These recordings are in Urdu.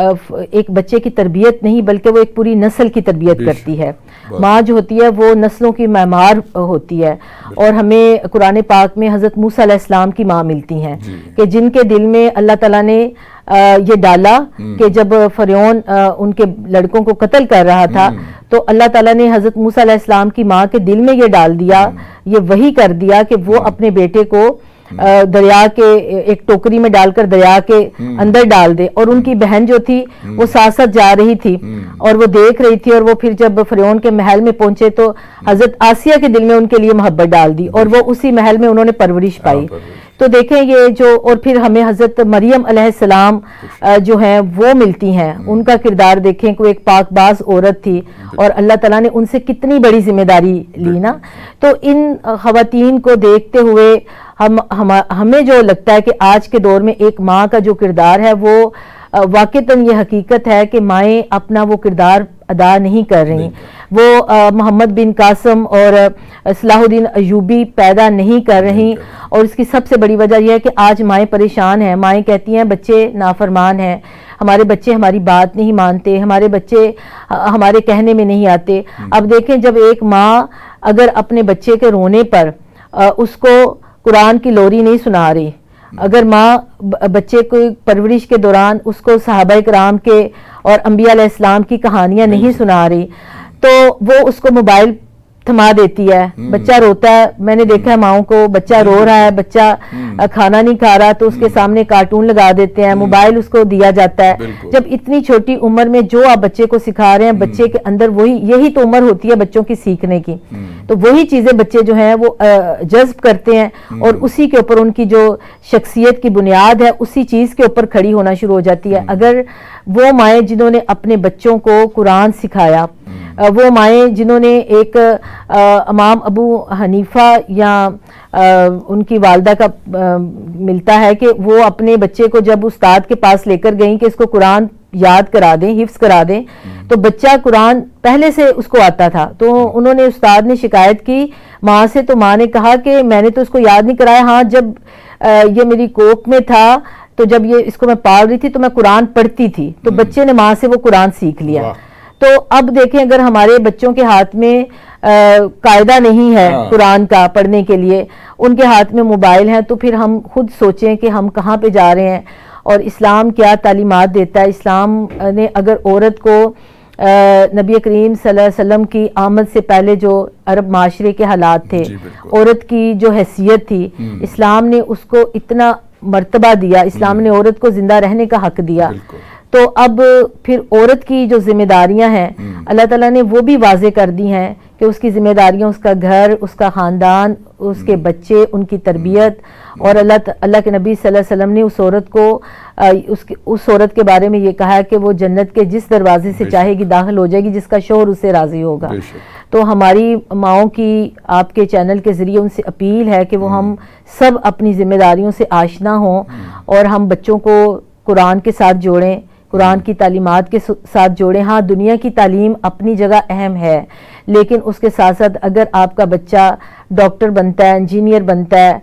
ایک بچے کی تربیت نہیں بلکہ وہ ایک پوری نسل کی تربیت کرتی ہے. ماں جو ہوتی ہے وہ نسلوں کی معمار ہوتی ہے, اور ہمیں قرآن پاک میں حضرت موسیٰ علیہ السلام کی ماں ملتی ہیں کہ جن کے دل میں اللہ تعالیٰ نے یہ ڈالا کہ جب فرعون ان کے لڑکوں کو قتل کر رہا تھا تو اللہ تعالیٰ نے حضرت موسیٰ علیہ السلام کی ماں کے دل میں یہ ڈال دیا, یہ وحی کر دیا کہ وہ اپنے بیٹے کو دریا کے ایک ٹوکری میں ڈال کر دریا کے اندر ڈال دے. اور ان کی بہن جو تھی وہ ساتھ ساتھ جا رہی تھی اور وہ دیکھ رہی تھی, اور وہ پھر جب فرعون کے محل میں پہنچے تو حضرت آسیہ کے دل میں ان کے لیے محبت ڈال دی, اور وہ اسی محل میں انہوں نے پرورش پائی. تو دیکھیں یہ جو, اور پھر ہمیں حضرت مریم علیہ السلام جو ہیں وہ ملتی ہیں, ان کا کردار دیکھیں کہ وہ ایک پاک باز عورت تھی اور اللہ تعالیٰ نے ان سے کتنی بڑی ذمہ داری لی نا. تو ان خواتین کو دیکھتے ہوئے ہمیں جو لگتا ہے کہ آج کے دور میں ایک ماں کا جو کردار ہے وہ واقعتاً یہ حقیقت ہے کہ مائیں اپنا وہ کردار ادا نہیں کر رہی. وہ محمد بن قاسم اور صلاح الدین ایوبی پیدا نہیں کر رہی, اور اس کی سب سے بڑی وجہ یہ ہے کہ آج مائیں پریشان ہیں. مائیں کہتی ہیں بچے نافرمان ہیں, ہمارے بچے ہماری بات نہیں مانتے, ہمارے بچے ہمارے کہنے میں نہیں آتے. اب دیکھیں جب ایک ماں اگر اپنے بچے کے رونے پر اس کو قرآن کی لوری نہیں سنا رہی, اگر ماں بچے کو پرورش کے دوران اس کو صحابہ کرام کے اور انبیاء علیہ السلام کی کہانیاں نہیں سنا رہی, تو وہ اس کو موبائل تھما دیتی ہے. بچہ روتا ہے, میں نے دیکھا ہے ماؤں کو, بچہ رو رہا ہے, بچہ کھانا نہیں کھا رہا تو اس کے سامنے کارٹون لگا دیتے ہیں, موبائل اس کو دیا جاتا ہے. جب اتنی چھوٹی عمر میں جو آپ بچے کو سکھا رہے ہیں, بچے کے اندر وہی, یہی تو عمر ہوتی ہے بچوں کی سیکھنے کی, تو وہی چیزیں بچے جو ہیں وہ جذب کرتے ہیں, اور اسی کے اوپر ان کی جو شخصیت کی بنیاد ہے اسی چیز کے اوپر کھڑی ہونا شروع ہو جاتی ہے. اگر وہ مائیں جنہوں نے اپنے بچوں کو قرآن سکھایا, وہ مائیں جنہوں نے ایک امام ابو حنیفہ یا ان کی والدہ کا ملتا ہے کہ وہ اپنے بچے کو جب استاد کے پاس لے کر گئیں کہ اس کو قرآن یاد کرا دیں, حفظ کرا دیں, تو بچہ قرآن پہلے سے اس کو آتا تھا, تو انہوں نے, استاد نے شکایت کی ماں سے, تو ماں نے کہا کہ میں نے تو اس کو یاد نہیں کرایا, ہاں جب یہ میری کوکھ میں تھا تو جب یہ اس کو میں پال رہی تھی تو میں قرآن پڑھتی تھی, تو بچے نے ماں سے وہ قرآن سیکھ لیا. تو اب دیکھیں اگر ہمارے بچوں کے ہاتھ میں قاعدہ نہیں ہے قرآن کا پڑھنے کے لیے, ان کے ہاتھ میں موبائل ہیں, تو پھر ہم خود سوچیں کہ ہم کہاں پہ جا رہے ہیں, اور اسلام کیا تعلیمات دیتا ہے. اسلام نے اگر عورت کو نبی کریم صلی اللہ علیہ وسلم کی آمد سے پہلے جو عرب معاشرے کے حالات تھے, عورت کی جو حیثیت تھی, اسلام نے اس کو اتنا مرتبہ دیا, اسلام نے عورت کو زندہ رہنے کا حق دیا. تو اب پھر عورت کی جو ذمہ داریاں ہیں اللہ تعالیٰ نے وہ بھی واضح کر دی ہیں کہ اس کی ذمہ داریاں, اس کا گھر, اس کا خاندان, اس کے بچے, ان کی تربیت. اور اللہ کے نبی صلی اللہ علیہ وسلم نے اس عورت کو اس عورت کے بارے میں یہ کہا ہے کہ وہ جنت کے جس دروازے سے چاہے گی داخل ہو جائے گی جس کا شوہر اس سے راضی ہوگا. تو ہماری ماؤں کی آپ کے چینل کے ذریعے ان سے اپیل ہے کہ وہ ہم سب اپنی ذمہ داریوں سے آشنا ہوں, اور ہم بچوں کو قرآن کے ساتھ جوڑیں, قرآن کی تعلیمات کے ساتھ جوڑیں. ہاں دنیا کی تعلیم اپنی جگہ اہم ہے, لیکن اس کے ساتھ ساتھ اگر آپ کا بچہ ڈاکٹر بنتا ہے, انجینئر بنتا ہے,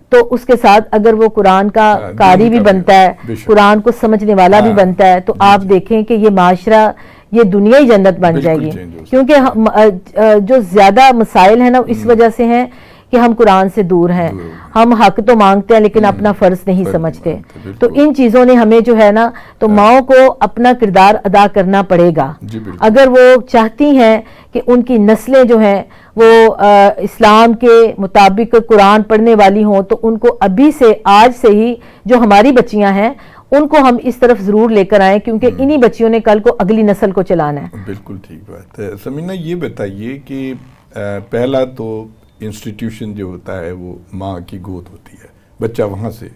تو اس کے ساتھ اگر وہ قرآن کا قاری بھی بنتا ہے, قرآن کو سمجھنے والا بھی بنتا ہے, تو آپ دیکھیں کہ یہ معاشرہ, یہ دنیا ہی جنت بن جائے گی. کیونکہ جو زیادہ مسائل ہیں نا اس وجہ سے ہیں کہ ہم قرآن سے دور ہیں, ہم حق تو مانگتے ہیں لیکن اپنا فرض نہیں سمجھتے. تو ان چیزوں نے ہمیں جو ہے نا, تو ماؤں کو اپنا کردار ادا کرنا پڑے گا اگر وہ چاہتی ہیں کہ ان کی نسلیں جو ہیں وہ اسلام کے مطابق قرآن پڑھنے والی ہوں, تو ان کو ابھی سے, آج سے ہی جو ہماری بچیاں ہیں ان کو ہم اس طرف ضرور لے کر آئیں, کیونکہ انہی بچیوں نے کل کو اگلی نسل کو چلانا ہے. بالکل ٹھیک بات ہے. سمینہ یہ بتائیے کہ پہلا تو انسٹیٹیوشن جو ہوتا ہے وہ ماں کی گود ہوتی ہے, بچہ وہاں سے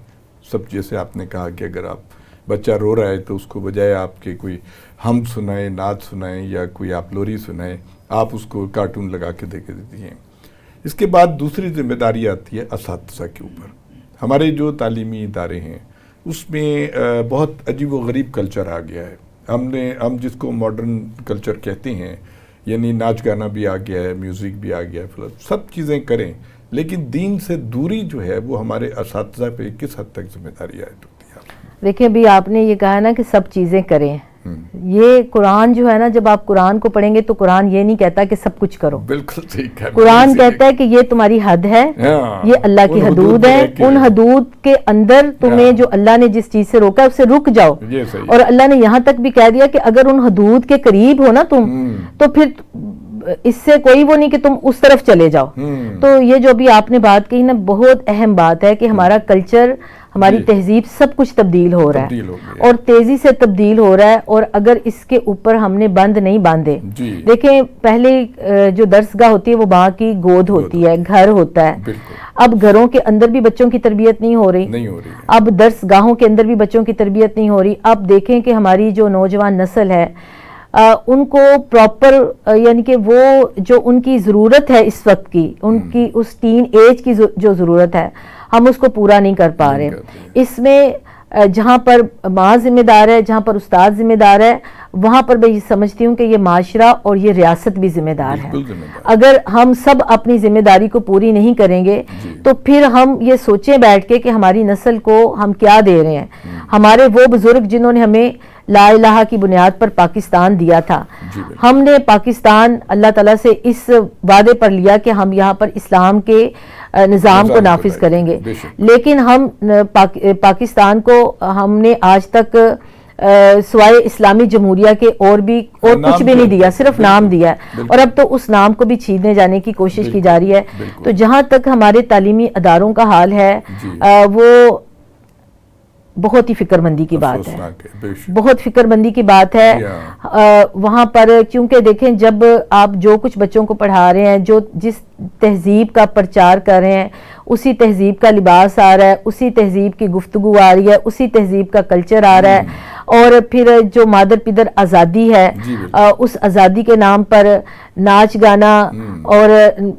سب, جیسے آپ نے کہا کہ اگر آپ بچہ رو رہا ہے تو اس کو بجائے آپ کے کوئی ہم سنائیں, نعت سنائیں یا کوئی آپ لوری سنائیں, آپ اس کو کارٹون لگا کے دے کے دیتی ہیں. اس کے بعد دوسری ذمہ داری آتی ہے اساتذہ کے اوپر. ہمارے جو تعلیمی ادارے ہیں اس میں بہت عجیب و غریب کلچر آ گیا ہے. ہم جس کو ماڈرن کلچر کہتے ہیں, یعنی ناچ گانا بھی آ گیا ہے, میوزک بھی آ گیا ہے, سب چیزیں کریں, لیکن دین سے دوری جو ہے وہ ہمارے اساتذہ پہ کس حد تک ذمہ داری عائد ہوتی ہے؟ دیکھیں ابھی آپ نے یہ کہا نا کہ سب چیزیں کریں، یہ قرآن جو ہے نا، جب آپ قرآن کو پڑھیں گے تو قرآن یہ نہیں کہتا کہ سب کچھ کرو، بالکل صحیح کہا، قرآن کہتا ہے کہ یہ تمہاری حد ہے، یہ اللہ کی حدود ہے، ان حدود کے اندر تمہیں جو اللہ نے جس چیز سے روکا ہے اسے رک جاؤ، اور اللہ نے یہاں تک بھی کہہ دیا کہ اگر ان حدود کے قریب ہو نا تم تو پھر اس سے کوئی وہ نہیں کہ تم اس طرف چلے جاؤ۔ تو یہ جو ابھی آپ نے بات کہی نا، بہت اہم بات ہے کہ ہمارا کلچر، ہماری تہذیب، سب کچھ تبدیل ہو رہا ہے اور تیزی سے تبدیل ہو رہا ہے، اور اگر اس کے اوپر ہم نے بند نہیں باندھے، دیکھیں پہلے جو درسگاہ ہوتی ہے وہ ماں کی گود ہوتی ہے، گھر ہوتا ہے، اب گھروں کے اندر بھی بچوں کی تربیت نہیں ہو رہی، اب درسگاہوں کے اندر بھی بچوں کی تربیت نہیں ہو رہی۔ اب دیکھیں کہ ہماری جو نوجوان نسل ہے ان کو پراپر، یعنی کہ وہ جو ان کی ضرورت ہے اس وقت کی، ان کی اس ٹین ایج کی جو ضرورت ہے، ہم اس کو پورا نہیں کر پا رہے۔ اس میں جہاں پر ماں ذمہ دار ہے، جہاں پر استاد ذمہ دار ہے، وہاں پر میں یہ سمجھتی ہوں کہ یہ معاشرہ اور یہ ریاست بھی ذمہ دار ہے۔ اگر ہم سب اپنی ذمہ داری کو پوری نہیں کریں گے تو پھر ہم یہ سوچیں بیٹھ کے کہ ہماری نسل کو ہم کیا دے رہے ہیں۔ ہمارے وہ بزرگ جنہوں نے ہمیں لا الہ کی بنیاد پر پاکستان دیا تھا، ہم نے پاکستان اللہ تعالیٰ سے اس وعدے پر لیا کہ ہم یہاں پر اسلام کے نظام کو نافذ کریں گے، لیکن ہم پاکستان کو ہم نے آج تک سوائے اسلامی جمہوریہ کے اور کچھ بھی نہیں دیا، صرف نام دیا ہے، اور اب تو اس نام کو بھی چھینے جانے کی کوشش کی جا رہی ہے۔ تو جہاں تک ہمارے تعلیمی اداروں کا حال ہے وہ بہت ہی فکر مندی کی بات ہے، بہت فکر مندی کی بات ہے وہاں پر، کیونکہ دیکھیں جب آپ جو کچھ بچوں کو پڑھا رہے ہیں، جو جس تہذیب کا پرچار کر رہے ہیں، اسی تہذیب کا لباس آ رہا ہے، اسی تہذیب کی گفتگو آ رہی ہے، اسی تہذیب کا کلچر آ رہا ہے، اور پھر جو مادر پدر آزادی ہے، اس آزادی کے نام پر ناچ گانا، اور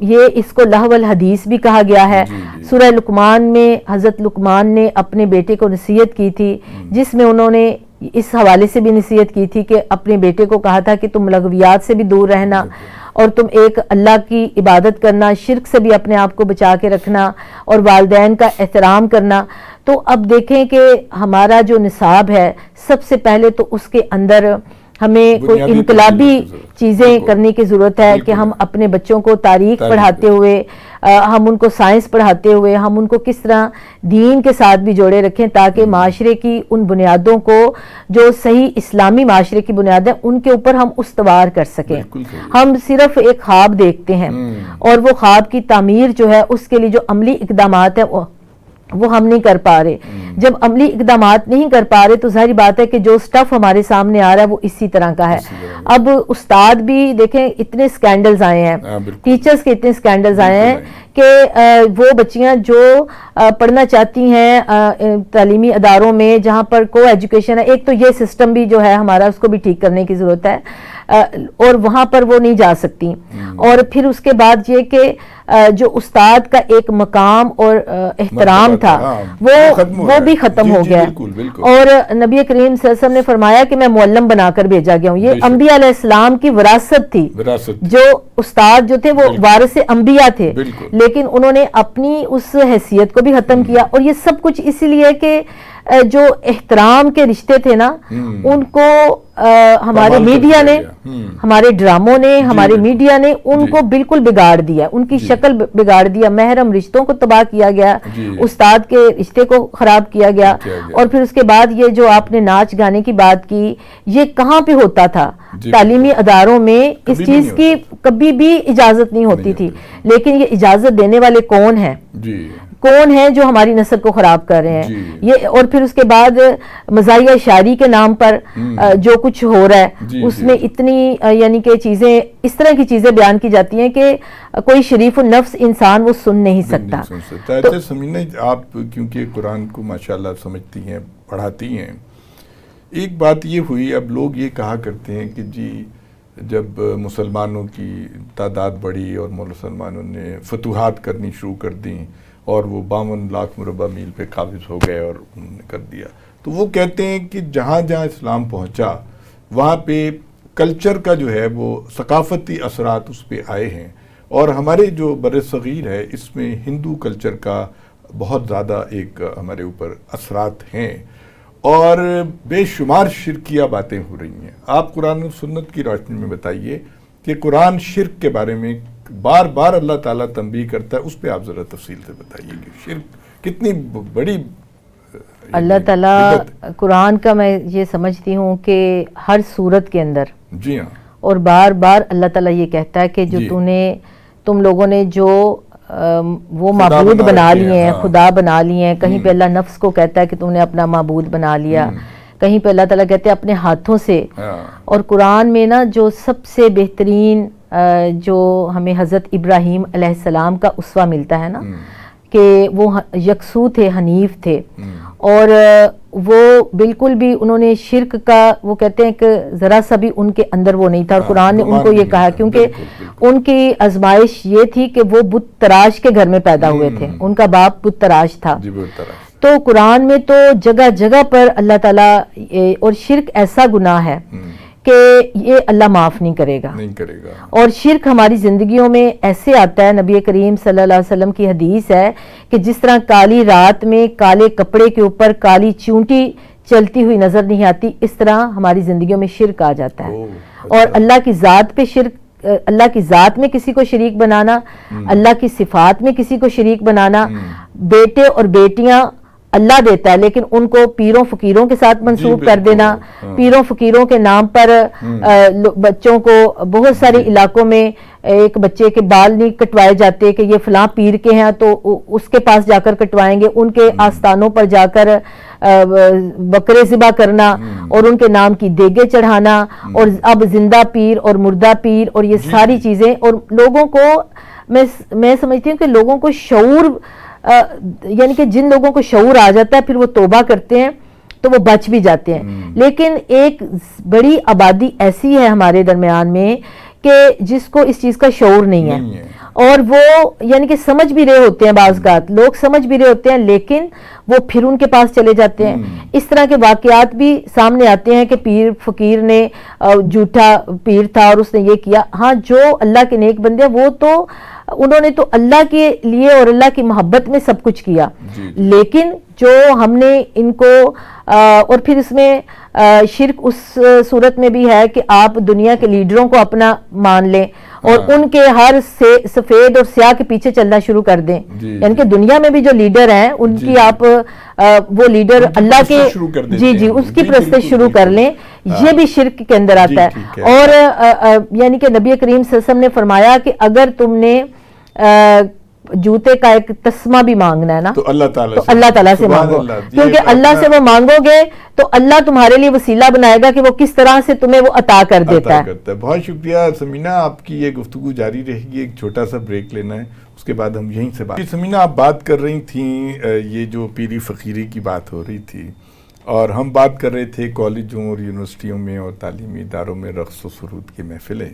یہ اس کو لہو الحدیث بھی کہا گیا ہے۔ سورہ لقمان میں حضرت لقمان نے اپنے بیٹے کو نصیحت کی تھی، جس میں انہوں نے اس حوالے سے بھی نصیحت کی تھی کہ اپنے بیٹے کو کہا تھا کہ تم لغویات سے بھی دور رہنا، اور تم ایک اللہ کی عبادت کرنا، شرک سے بھی اپنے آپ کو بچا کے رکھنا، اور والدین کا احترام کرنا۔ تو اب دیکھیں کہ ہمارا جو نصاب ہے، سب سے پہلے تو اس کے اندر ہمیں کوئی انقلابی چیزیں کرنے کی ضرورت ہے کہ ہم اپنے بچوں کو تاریخ پڑھاتے ہوئے، ہم ان کو سائنس پڑھاتے ہوئے، ہم ان کو کس طرح دین کے ساتھ بھی جوڑے رکھیں، تاکہ معاشرے کی ان بنیادوں کو، جو صحیح اسلامی معاشرے کی بنیاد ہے، ان کے اوپر ہم استوار کر سکیں۔ ہم صرف ایک خواب دیکھتے ہیں، اور وہ خواب کی تعمیر جو ہے، اس کے لیے جو عملی اقدامات ہیں وہ ہم نہیں کر پا رہے۔ جب عملی اقدامات نہیں کر پا رہے تو ظاہری بات ہے کہ جو سٹف ہمارے سامنے آ رہا ہے وہ اسی طرح کا ہے۔ اب استاد بھی دیکھیں اتنے سکینڈلز آئے ہیں، ٹیچرز کے اتنے سکینڈلز آئے ہیں کہ وہ بچیاں جو پڑھنا چاہتی ہیں تعلیمی اداروں میں جہاں پر کو ایجوکیشن ہے، ایک تو یہ سسٹم بھی جو ہے ہمارا، اس کو بھی ٹھیک کرنے کی ضرورت ہے، اور وہاں پر وہ نہیں جا سکتی۔ اور پھر اس کے بعد یہ کہ جو استاد کا ایک مقام اور احترام تھا وہ بھی ختم ہو گیا، اور نبی کریم صلی اللہ علیہ وسلم نے فرمایا کہ میں معلم بنا کر بھیجا گیا ہوں۔ یہ انبیاء علیہ السلام کی وراثت تھی، جو استاد جو تھے وہ وارث انبیاء تھے، لیکن انہوں نے اپنی اس حیثیت کو بھی ختم کیا، اور یہ سب کچھ اسی لیے کہ جو احترام کے رشتے تھے نا، ان کو ہمارے میڈیا نے، ہمارے ڈراموں نے، ہمارے میڈیا نے ان کو بالکل بگاڑ دیا، ان کی شکل بگاڑ دیا، محرم رشتوں کو تباہ کیا گیا، استاد کے رشتے کو خراب کیا گیا۔ اور پھر اس کے بعد یہ جو آپ نے ناچ گانے کی بات کی، یہ کہاں پہ ہوتا تھا؟ تعلیمی اداروں میں اس چیز کی کبھی بھی اجازت نہیں ہوتی تھی، لیکن یہ اجازت دینے والے کون ہیں؟ کون ہیں جو ہماری نسل کو خراب کر رہے ہیں یہ؟ اور پھر اس کے بعد مزاحیہ شاعری کے نام پر جو کچھ ہو رہا ہے، اس میں اتنی یعنی کہ چیزیں، اس طرح کی چیزیں بیان کی جاتی ہیں کہ کوئی شریف النفس انسان وہ سن نہیں سکتا۔ اچھا سمینا، آپ کیونکہ قرآن کو ماشاءاللہ سمجھتی ہیں، پڑھاتی ہیں، ایک بات یہ ہوئی، اب لوگ یہ کہا کرتے ہیں کہ جی جب مسلمانوں کی تعداد بڑھی اور مسلمانوں نے فتوحات کرنی شروع کر دیں اور وہ 52 لاکھ مربع میل پہ قابض ہو گئے اور انہوں نے کر دیا، تو وہ کہتے ہیں کہ جہاں جہاں اسلام پہنچا وہاں پہ کلچر کا جو ہے وہ ثقافتی اثرات اس پہ آئے ہیں، اور ہمارے جو بر صغیر ہے اس میں ہندو کلچر کا بہت زیادہ ایک ہمارے اوپر اثرات ہیں، اور بے شمار شرکیہ باتیں ہو رہی ہیں. آپ قرآن و سنت کی روشنی میں بتائیے کہ قرآن شرک کے بارے میں بار بار اللہ تعالیٰ تنبیہ کرتا ہے، اس پہ آپ ذرا تفصیل سے بتائیے کہ شرک کتنی بڑی اللہ تعالیٰ قرآن کا میں یہ سمجھتی ہوں کہ ہر صورت کے اندر جی ہاں اور بار بار اللہ تعالیٰ یہ کہتا ہے کہ جو تم لوگوں نے جو وہ معبود بنا لیے ہیں، خدا بنا لیے ہیں. کہیں پہ اللہ نفس کو کہتا ہے کہ تم نے اپنا معبود بنا لیا، کہیں پہ اللہ تعالیٰ کہتے ہیں اپنے ہاتھوں سے. اور قرآن میں نا جو سب سے بہترین جو ہمیں حضرت ابراہیم علیہ السلام کا اسوہ ملتا ہے نا کہ وہ یکسو تھے، حنیف تھے، اور وہ بالکل بھی انہوں نے شرک کا، وہ کہتے ہیں کہ ذرا سا بھی ان کے اندر وہ نہیں تھا. اور قرآن نے ان کو یہ کہا کیونکہ ان کی آزمائش یہ تھی کہ وہ بت تراش کے گھر میں پیدا ہوئے تھے، ان کا باپ بت تراش تھا. تو قرآن میں تو جگہ جگہ پر اللہ تعالیٰ، اور شرک ایسا گناہ ہے کہ یہ اللہ معاف نہیں کرے گا. اور شرک ہماری زندگیوں میں ایسے آتا ہے، نبی کریم صلی اللہ علیہ وسلم کی حدیث ہے کہ جس طرح کالی رات میں کالے کپڑے کے اوپر کالی چونٹی چلتی ہوئی نظر نہیں آتی، اس طرح ہماری زندگیوں میں شرک آ جاتا ہے. اور اللہ کی ذات پہ شرک، اللہ کی ذات میں کسی کو شریک بنانا، اللہ کی صفات میں کسی کو شریک بنانا. بیٹے اور بیٹیاں اللہ دیتا ہے لیکن ان کو پیروں فقیروں کے ساتھ منسوب کر دینا. پیروں فقیروں کے نام پر بچوں کو بہت سارے علاقوں میں ایک بچے کے بال نہیں کٹوائے جاتے کہ یہ فلاں پیر کے ہیں تو اس کے پاس جا کر کٹوائیں گے. ان کے آستانوں پر جا کر بکرے ذبح کرنا اور ان کے نام کی دیگیں چڑھانا، اور اب زندہ پیر اور مردہ پیر اور یہ ساری چیزیں. اور لوگوں کو میں سمجھتی ہوں کہ لوگوں کو شعور، یعنی کہ جن لوگوں کو شعور آ جاتا ہے پھر وہ توبہ کرتے ہیں تو وہ بچ بھی جاتے ہیں. لیکن ایک بڑی آبادی ایسی ہے ہمارے درمیان میں کہ جس کو اس چیز کا شعور نہیں ہے، اور وہ یعنی کہ سمجھ بھی رہے ہوتے ہیں، بعض اوقات لوگ سمجھ بھی رہے ہوتے ہیں لیکن وہ پھر ان کے پاس چلے جاتے ہیں. اس طرح کے واقعات بھی سامنے آتے ہیں کہ پیر فقیر نے جھوٹا پیر تھا اور اس نے یہ کیا. ہاں جو اللہ کے نیک بندے ہیں وہ تو انہوں نے تو اللہ کے لیے اور اللہ کی محبت میں سب کچھ کیا. لیکن جو ہم نے ان کو اور پھر اس میں شرک اس صورت میں بھی ہے کہ آپ دنیا کے لیڈروں کو اپنا مان لیں اور ان کے ہر سفید اور سیاہ کے پیچھے چلنا شروع کر دیں. یعنی کہ دنیا میں بھی جو لیڈر ہیں ان کی آپ وہ لیڈر اللہ کے اس کی پرستش شروع کر لیں. یہ بھی شرک کے اندر آتا ہے. اور یعنی کہ نبی کریم صلی اللہ علیہ وسلم نے فرمایا کہ اگر تم نے جوتے کا ایک تسمہ بھی مانگنا ہے نا تو اللہ تعالیٰ سے مانگو، کیونکہ اللہ سے وہ مانگو گے تو اللہ تمہارے لیے وسیلہ بنائے گا کہ وہ کس طرح سے تمہیں وہ عطا کر دیتا ہے. بہت شکریہ سمینہ، آپ کی یہ گفتگو جاری رہے گی. ایک چھوٹا سا بریک لینا ہے، اس کے بعد ہم یہیں سے بات. سمینہ آپ بات کر رہی تھیں، یہ جو پیری فقیری کی بات ہو رہی تھی اور ہم بات کر رہے تھے کالجوں اور یونیورسٹیوں میں اور تعلیمی اداروں میں رقص و سرود کی محفلیں.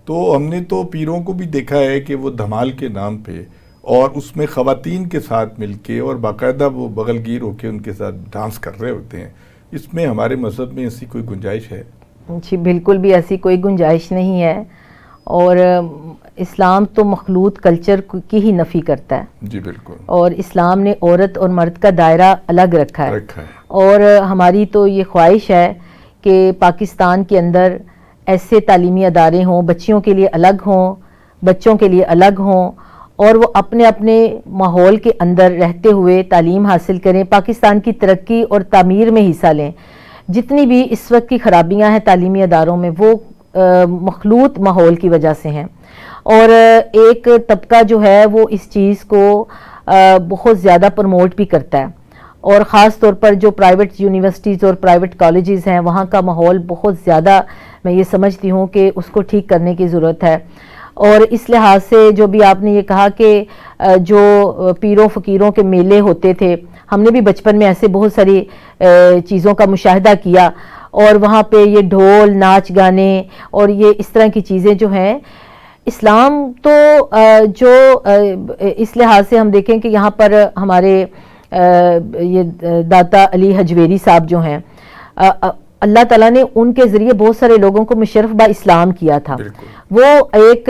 تو ہم نے تو پیروں کو بھی دیکھا ہے کہ وہ دھمال کے نام پہ اور اس میں خواتین کے ساتھ مل کے اور باقاعدہ وہ بغل گیر ہو کے ان کے ساتھ ڈانس کر رہے ہوتے ہیں. اس میں ہمارے مذہب میں ایسی کوئی گنجائش ہے؟ جی بالکل بھی ایسی کوئی گنجائش نہیں ہے. اور اسلام تو مخلوط کلچر کی ہی نفی کرتا ہے. جی بالکل. اور اسلام نے عورت اور مرد کا دائرہ الگ رکھا ہے. اور ہماری تو یہ خواہش ہے کہ پاکستان کے اندر ایسے تعلیمی ادارے ہوں، بچیوں کے لیے الگ ہوں، بچوں کے لیے الگ ہوں، اور وہ اپنے اپنے ماحول کے اندر رہتے ہوئے تعلیم حاصل کریں، پاکستان کی ترقی اور تعمیر میں حصہ لیں. جتنی بھی اس وقت کی خرابیاں ہیں تعلیمی اداروں میں وہ مخلوط ماحول کی وجہ سے ہیں. اور ایک طبقہ جو ہے وہ اس چیز کو بہت زیادہ پروموٹ بھی کرتا ہے، اور خاص طور پر جو پرائیویٹ یونیورسٹیز اور پرائیویٹ کالجز ہیں وہاں کا ماحول بہت زیادہ، میں یہ سمجھتی ہوں کہ اس کو ٹھیک کرنے کی ضرورت ہے. اور اس لحاظ سے جو بھی آپ نے یہ کہا کہ جو پیروں فقیروں کے میلے ہوتے تھے، ہم نے بھی بچپن میں ایسے بہت ساری چیزوں کا مشاہدہ کیا، اور وہاں پہ یہ ڈھول ناچ گانے اور یہ اس طرح کی چیزیں جو ہیں، اسلام تو جو اس لحاظ سے ہم دیکھیں کہ یہاں پر ہمارے یہ داتا علی حجویری صاحب جو ہیں، اللہ تعالیٰ نے ان کے ذریعے بہت سارے لوگوں کو مشرف با اسلام کیا تھا. وہ ایک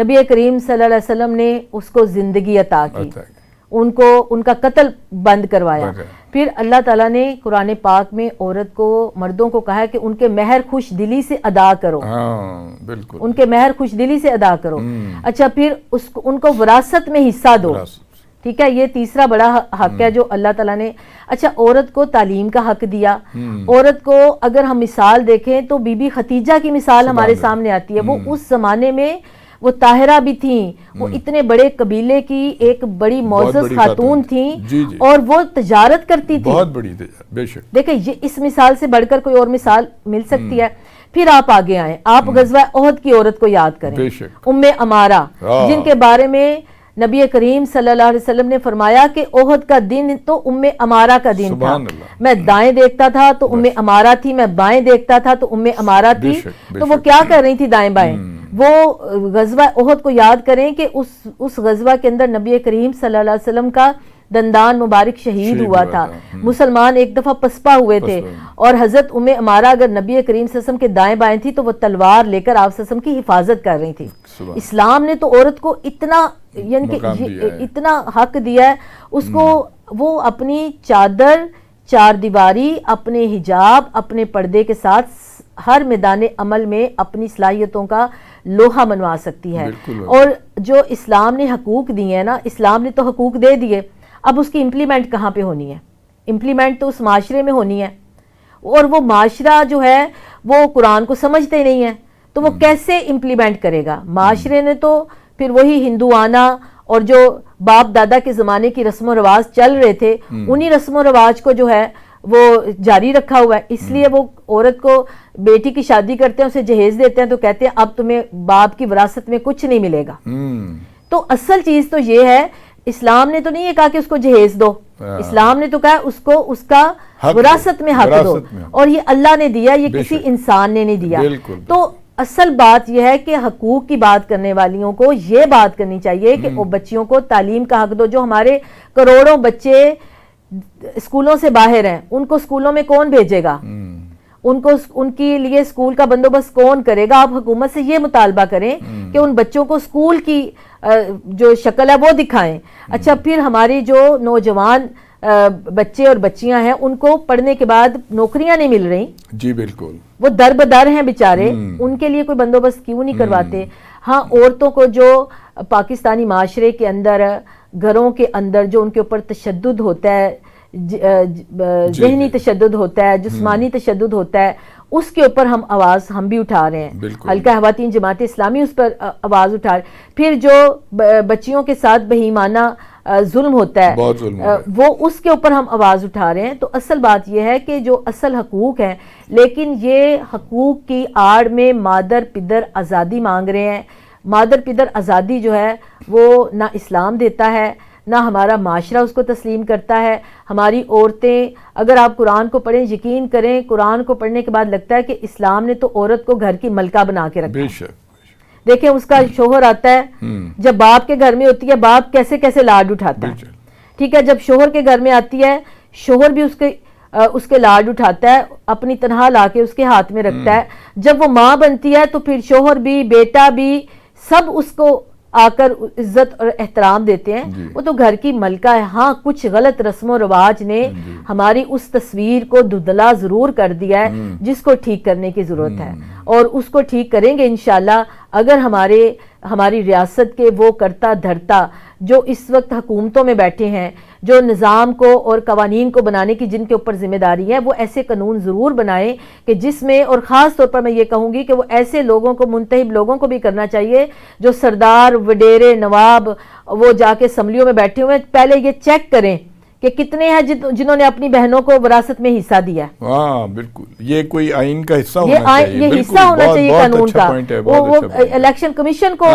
نبی کریم صلی اللہ علیہ وسلم نے اس کو زندگی عطا کی, ان کو ان کا قتل بند کروایا. پھر اللہ تعالیٰ نے قرآن پاک میں عورت کو, مردوں کو کہا ہے کہ ان کے مہر خوش دلی سے ادا کرو. بالکل, ان کے مہر خوش دلی سے ادا کرو. اچھا, پھر ان کو وراثت میں حصہ دو. ٹھیک ہے, یہ تیسرا بڑا حق ہے جو اللہ تعالیٰ نے. اچھا, عورت کو تعلیم کا حق دیا. عورت کو اگر ہم مثال دیکھیں تو بی بی خدیجہ کی مثال ہمارے سامنے آتی ہے. وہ اس زمانے میں وہ طاہرہ بھی تھیں, وہ اتنے بڑے قبیلے کی ایک بڑی معزز خاتون تھیں, اور وہ تجارت کرتی تھی, بہت بڑی تجارت. بے شک, دیکھیں یہ اس مثال سے بڑھ کر کوئی اور مثال مل سکتی ہے. پھر آپ آگے آئیں, آپ غزوہ احد کی عورت کو یاد کریں, ام عمارہ, جن کے بارے میں نبی کریم صلی اللہ علیہ وسلم نے فرمایا کہ احد کا دن تو ام عمارہ کا دن تھا. میں دائیں دیکھتا تھا تو ام عمارہ تھی, میں بائیں دیکھتا تھا تو ام عمارہ تھی. تو وہ کیا کر رہی تھی دائیں بائیں؟ وہ غزوہ احد کو یاد کریں کہ اس غزوہ کے اندر نبی کریم صلی اللہ علیہ وسلم کا دندان مبارک شہید ہوا تھا. مسلمان ایک دفعہ پسپا ہوئے تھے, اور حضرت ام عمارہ اگر نبی کریم صلی اللہ علیہ وسلم کے دائیں بائیں تھی تو وہ تلوار لے کر آپ صلی اللہ علیہ وسلم کی حفاظت کر رہی تھی. اسلام نے تو عورت کو اتنا, یعنی کہ اتنا حق دیا ہے اس کو. وہ اپنی چادر, چار دیواری, اپنے حجاب, اپنے پردے کے ساتھ ہر میدان عمل میں اپنی صلاحیتوں کا لوہا منوا سکتی ہے. اور جو اسلام نے حقوق دیے ہیں نا, اسلام نے تو حقوق دے دیے, اب اس کی امپلیمنٹ کہاں پہ ہونی ہے؟ امپلیمنٹ تو اس معاشرے میں ہونی ہے, اور وہ معاشرہ جو ہے وہ قرآن کو سمجھتے نہیں ہے, تو وہ کیسے امپلیمنٹ کرے گا؟ معاشرے نے تو پھر وہی ہندوانہ اور جو باپ دادا کے زمانے کی رسم و رواج چل رہے تھے, انہی رسم و رواج کو جو ہے وہ جاری رکھا ہوا ہے. اس لیے وہ عورت کو بیٹی کی شادی کرتے ہیں, اسے جہیز دیتے ہیں, تو کہتے ہیں اب تمہیں باپ کی وراثت میں کچھ نہیں ملے گا. تو اصل چیز تو یہ ہے, اسلام نے تو نہیں یہ کہا کہ اس کو جہیز دو, اسلام نے تو کہا اس کو اس کا وراثت میں حق دو, اور یہ اللہ نے دیا, یہ کسی انسان نے نہیں دیا. تو اصل بات یہ ہے کہ حقوق کی بات کرنے والیوں کو یہ بات کرنی چاہیے کہ وہ بچیوں کو تعلیم کا حق دو. جو ہمارے کروڑوں بچے اسکولوں سے باہر ہیں, ان کو اسکولوں میں کون بھیجے گا؟ ان کے لیے اسکول کا بندوبست کون کرے گا؟ آپ حکومت سے یہ مطالبہ کریں کہ ان بچوں کو اسکول کی جو شکل ہے وہ دکھائیں. اچھا, پھر ہماری جو نوجوان بچے اور بچیاں ہیں, ان کو پڑھنے کے بعد نوکریاں نہیں مل رہی. جی بالکل, وہ در بدر ہیں بیچارے, ان کے لیے کوئی بندوبست کیوں نہیں کرواتے؟ ہاں, عورتوں کو جو پاکستانی معاشرے کے اندر, گھروں کے اندر جو ان کے اوپر تشدد ہوتا ہے, ذہنی تشدد ہوتا ہے, جسمانی تشدد ہوتا ہے, اس کے اوپر ہم بھی اٹھا رہے ہیں. حلقہ خواتین جماعت اسلامی اس پر آواز اٹھا رہے. پھر جو بچیوں کے ساتھ بہیمانہ ظلم ہوتا ہے, وہ اس کے اوپر ہم آواز اٹھا رہے ہیں. تو اصل بات یہ ہے کہ جو اصل حقوق ہیں, لیکن یہ حقوق کی آڑ میں مادر پدر آزادی مانگ رہے ہیں. مادر پدر آزادی جو ہے وہ نہ اسلام دیتا ہے, نہ ہمارا معاشرہ اس کو تسلیم کرتا ہے. ہماری عورتیں, اگر آپ قرآن کو پڑھیں, یقین کریں قرآن کو پڑھنے کے بعد لگتا ہے کہ اسلام نے تو عورت کو گھر کی ملکہ بنا کے رکھا ہے. دیکھیں, اس کا شوہر آتا ہے, جب باپ کے گھر میں ہوتی ہے باپ کیسے کیسے لاڈ اٹھاتا ہے. ٹھیک ہے, جب شوہر کے گھر میں آتی ہے, شوہر بھی اس کے لاڈ اٹھاتا ہے, اپنی تنہا لا کے اس کے ہاتھ میں رکھتا ہے. جب وہ ماں بنتی ہے تو پھر شوہر بھی, بیٹا بھی, سب اس کو آ کر عزت اور احترام دیتے ہیں. وہ تو گھر کی ملکہ ہے. ہاں, کچھ غلط رسم و رواج نے ہماری اس تصویر کو دھندلا ضرور کر دیا ہے, جس کو ٹھیک کرنے کی ضرورت ہے, اور اس کو ٹھیک کریں گے انشاءاللہ اگر ہماری ریاست کے وہ کرتا دھرتا جو اس وقت حکومتوں میں بیٹھے ہیں, جو نظام کو اور قوانین کو بنانے کی جن کے اوپر ذمہ داری ہے, وہ ایسے قانون ضرور بنائیں کہ جس میں, اور خاص طور پر میں یہ کہوں گی کہ وہ ایسے لوگوں کو, منتخب لوگوں کو بھی کرنا چاہیے جو سردار, وڈیرے, نواب, وہ جا کے اسمبلیوں میں بیٹھے ہوئے, پہلے یہ چیک کریں کہ کتنے ہیں جنہوں نے اپنی بہنوں کو وراثت میں حصہ دیا. ہاں بالکل, یہ کوئی آئین کا حصہ ہونا چاہیے, یہ حصہ ہونا چاہیے قانون کا. وہ الیکشن کمیشن کو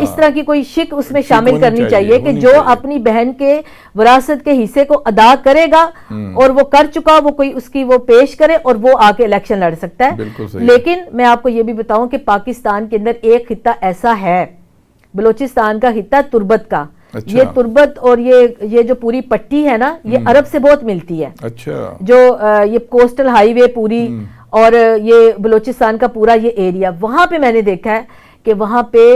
اس طرح کی کوئی شک اس میں شامل کرنی چاہیے کہ جو اپنی بہن کے وراثت کے حصے کو ادا کرے گا, اور وہ کر چکا, وہ کوئی اس کی وہ پیش کرے اور وہ آ کے الیکشن لڑ سکتا ہے. لیکن میں آپ کو یہ بھی بتاؤں کہ پاکستان کے اندر ایک خطہ ایسا ہے, بلوچستان کا خطہ تربت کا. یہ تربت اور یہ جو پوری پٹی ہے نا, یہ عرب سے بہت ملتی ہے. جو یہ کوسٹل ہائی وے پوری, اور یہ بلوچستان کا پورا یہ ایریا, وہاں پہ میں نے دیکھا ہے کہ وہاں پہ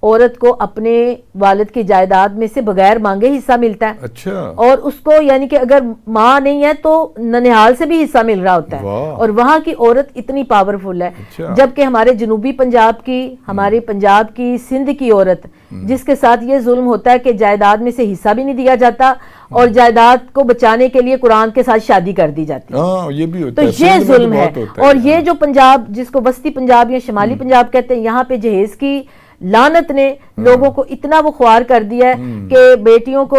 عورت کو اپنے والد کی جائیداد میں سے بغیر مانگے حصہ ملتا ہے. اچھا. اور اس کو یعنی کہ اگر ماں نہیں ہے تو ننیحال سے بھی حصہ مل رہا ہوتا ہے. اور وہاں کی عورت اتنی پاورفل ہے. جبکہ ہمارے جنوبی پنجاب کی، ہمارے پنجاب کی، سندھ کی عورت جس کے ساتھ یہ ظلم ہوتا ہے کہ جائیداد میں سے حصہ بھی نہیں دیا جاتا اور جائیداد کو بچانے کے لیے قرآن کے ساتھ شادی کر دی جاتی ہے. یہ بھی ہوتا ہے. تو یہ ظلم ہے. اور یہ جو پنجاب جس کو وسطی پنجاب یا شمالی پنجاب کہتے ہیں، یہاں پہ جہیز کی لعنت نے لوگوں کو اتنا وہ خوار کر دیا ہے کہ بیٹیوں کو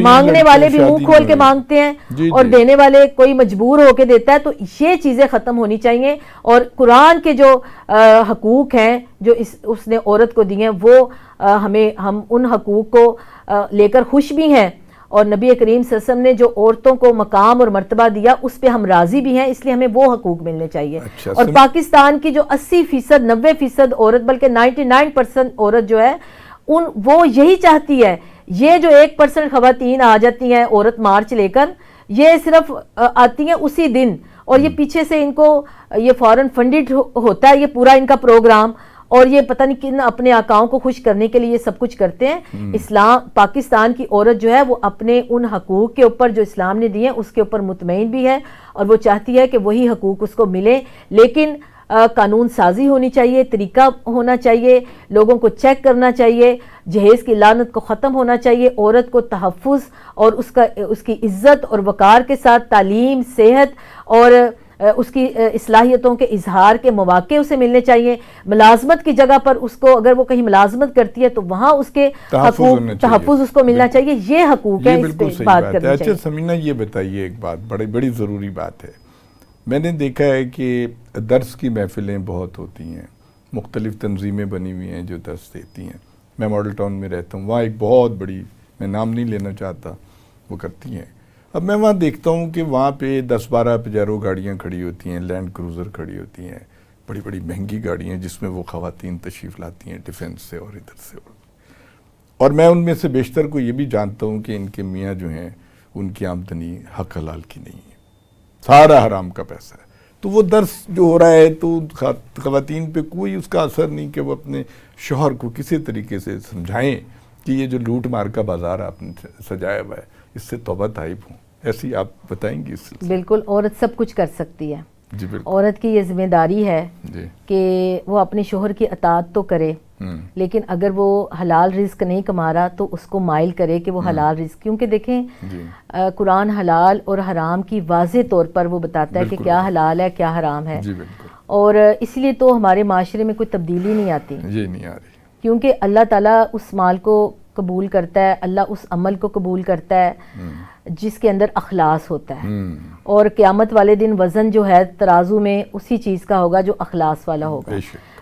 مانگنے والے بھی منہ کھول کے مانگتے ہیں اور دینے والے کوئی مجبور ہو کے دیتا ہے. تو یہ چیزیں ختم ہونی چاہیے. اور قرآن کے جو حقوق ہیں جو اس نے عورت کو دیے ہیں، وہ ہم ان حقوق کو لے کر خوش بھی ہیں. اور نبی کریم صلی اللہ علیہ وسلم نے جو عورتوں کو مقام اور مرتبہ دیا اس پہ ہم راضی بھی ہیں، اس لیے ہمیں وہ حقوق ملنے چاہیے. اور پاکستان کی جو 80%، 90% عورت، بلکہ 99% عورت جو ہے وہ یہی چاہتی ہے. یہ جو 1% خواتین آ جاتی ہیں عورت مارچ لے کر، یہ صرف آتی ہیں اسی دن اور یہ پیچھے سے ان کو یہ فورن فنڈڈ ہوتا ہے یہ پورا ان کا پروگرام، اور یہ پتہ نہیں کن اپنے آقاؤں کو خوش کرنے کے لیے یہ سب کچھ کرتے ہیں. پاکستان کی عورت جو ہے وہ اپنے ان حقوق کے اوپر جو اسلام نے دیے اس کے اوپر مطمئن بھی ہے اور وہ چاہتی ہے کہ وہی حقوق اس کو ملے. لیکن قانون سازی ہونی چاہیے، طریقہ ہونا چاہیے، لوگوں کو چیک کرنا چاہیے، جہیز کی لعنت کو ختم ہونا چاہیے. عورت کو تحفظ اور اس کی عزت اور وقار کے ساتھ تعلیم، صحت اور اس کی صلاحیتوں کے اظہار کے مواقع اسے ملنے چاہیے. ملازمت کی جگہ پر اس کو اگر وہ کہیں ملازمت کرتی ہے تو وہاں اس کے حقوق تحفظ اس کو ملنا چاہیے. یہ حقوق ہے، اس پہ بات کرنی چاہیے. اچھا سمینہ، یہ بتائیے ایک بات بڑی ضروری بات ہے. میں نے دیکھا ہے کہ درس کی محفلیں بہت ہوتی ہیں، مختلف تنظیمیں بنی ہوئی ہیں جو درس دیتی ہیں. میں ماڈل ٹاؤن میں رہتا ہوں، وہاں ایک بہت بڑی، میں نام نہیں لینا چاہتا، وہ کرتی ہیں. اب میں وہاں دیکھتا ہوں کہ وہاں پہ 10-12 پجارو گاڑیاں کھڑی ہوتی ہیں، لینڈ کروزر کھڑی ہوتی ہیں، بڑی بڑی مہنگی گاڑیاں جس میں وہ خواتین تشریف لاتی ہیں ڈیفنس سے اور ادھر سے. اور میں ان میں سے بیشتر کو یہ بھی جانتا ہوں کہ ان کے میاں جو ہیں ان کی آمدنی حق حلال کی نہیں ہے، سارا حرام کا پیسہ ہے. تو وہ درس جو ہو رہا ہے تو خواتین پہ کوئی اس کا اثر نہیں کہ وہ اپنے شوہر کو کسی طریقے سے سمجھائیں کہ یہ جو لوٹ مار کا بازار آپ نے سجایا ہوا ہے اس سے توبہ طائب ہوں. ایسی آپ بتائیں گی اس سلسلے؟ بالکل، عورت سب کچھ کر سکتی ہے. جی بالکل. عورت کی یہ ذمہ داری ہے کہ وہ اپنے شوہر کی اطاعت تو کرے، لیکن اگر وہ حلال رزق نہیں کما رہا تو اس کو مائل کرے کہ وہ حلال رزق، کیونکہ دیکھیں قرآن حلال اور حرام کی واضح طور پر وہ بتاتا ہے کہ کیا حلال ہے کیا حرام ہے. اور اس لیے تو ہمارے معاشرے میں کوئی تبدیلی نہیں آتی، یہ نہیں آ رہی، کیونکہ اللہ تعالیٰ اس مال کو قبول کرتا ہے، اللہ اس عمل کو قبول کرتا ہے جس کے اندر اخلاص ہوتا ہے. اور قیامت والے دن وزن جو ہے ترازو میں اسی چیز کا ہوگا جو اخلاص والا ہوگا.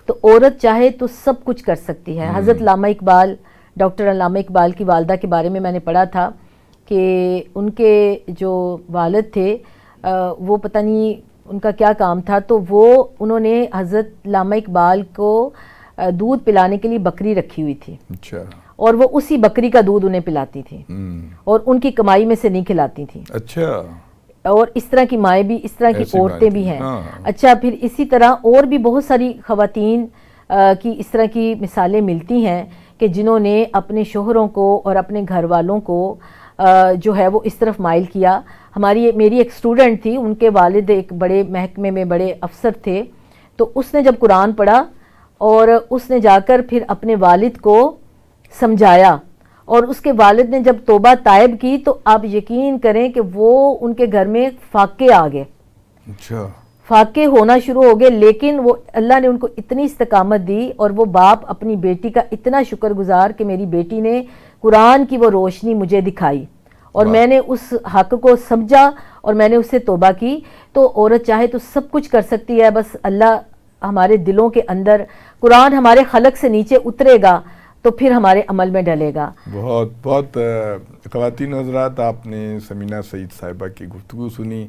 تو عورت چاہے تو سب کچھ کر سکتی ہے. حضرت علامہ اقبال، ڈاکٹر علامہ اقبال کی والدہ کے بارے میں نے پڑھا تھا کہ ان کے جو والد تھے وہ پتہ نہیں ان کا کیا کام تھا، تو انہوں نے حضرت علامہ اقبال کو دودھ پلانے کے لیے بکری رکھی ہوئی تھی. اچھا. اور وہ اسی بکری کا دودھ انہیں پلاتی تھی اور ان کی کمائی میں سے نہیں کھلاتی تھی. اچھا. اور اس طرح کی مائیں بھی، اس طرح کی عورتیں بھی ہیں. اچھا، پھر اسی طرح اور بھی بہت ساری خواتین کی اس طرح کی مثالیں ملتی ہیں کہ جنہوں نے اپنے شوہروں کو اور اپنے گھر والوں کو جو ہے وہ اس طرف مائل کیا. میری ایک اسٹوڈنٹ تھی، ان کے والد ایک بڑے محکمے میں بڑے افسر تھے. تو اس نے جب قرآن پڑھا اور اس نے جا کر پھر اپنے والد کو سمجھایا اور اس کے والد نے جب توبہ طائب کی تو آپ یقین کریں کہ وہ ان کے گھر میں فاقے آ گئے. اچھا. فاقے ہونا شروع ہو گئے، لیکن وہ اللہ نے ان کو اتنی استقامت دی اور وہ باپ اپنی بیٹی کا اتنا شکر گزار کہ میری بیٹی نے قرآن کی وہ روشنی مجھے دکھائی اور میں نے اس حق کو سمجھا اور میں نے اس سے توبہ کی. تو عورت چاہے تو سب کچھ کر سکتی ہے، بس اللہ ہمارے دلوں کے اندر، قرآن ہمارے خلق سے نیچے اترے گا تو پھر ہمارے عمل میں ڈلے گا. بہت بہت خواتین حضرات، آپ نے سمینہ سعید صاحبہ کی گفتگو سنی،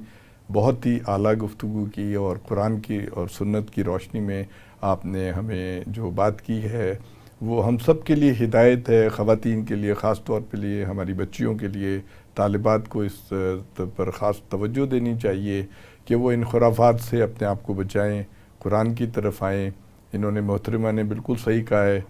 بہت ہی اعلیٰ گفتگو کی اور قرآن کی اور سنت کی روشنی میں آپ نے ہمیں جو بات کی ہے وہ ہم سب کے لیے ہدایت ہے. خواتین کے لیے خاص طور پہ لیے، ہماری بچیوں کے لیے، طالبات کو اس پر خاص توجہ دینی چاہیے کہ وہ ان خرافات سے اپنے آپ کو بچائیں، قرآن کی طرف آئیں. انہوں نے محترمہ نے بالکل صحیح کہا ہے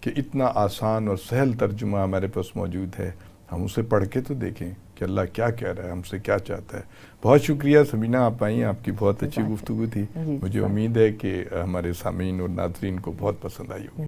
کہ اتنا آسان اور سہل ترجمہ ہمارے پاس موجود ہے، ہم اسے پڑھ کے تو دیکھیں کہ اللہ کیا کہہ رہا ہے، ہم سے کیا چاہتا ہے۔ بہت شکریہ سمینہ، آپ آئیں، آپ کی بہت اچھی گفتگو تھی، مجھے امید ہے کہ ہمارے سامعین اور ناظرین کو بہت پسند آئی ہوگی۔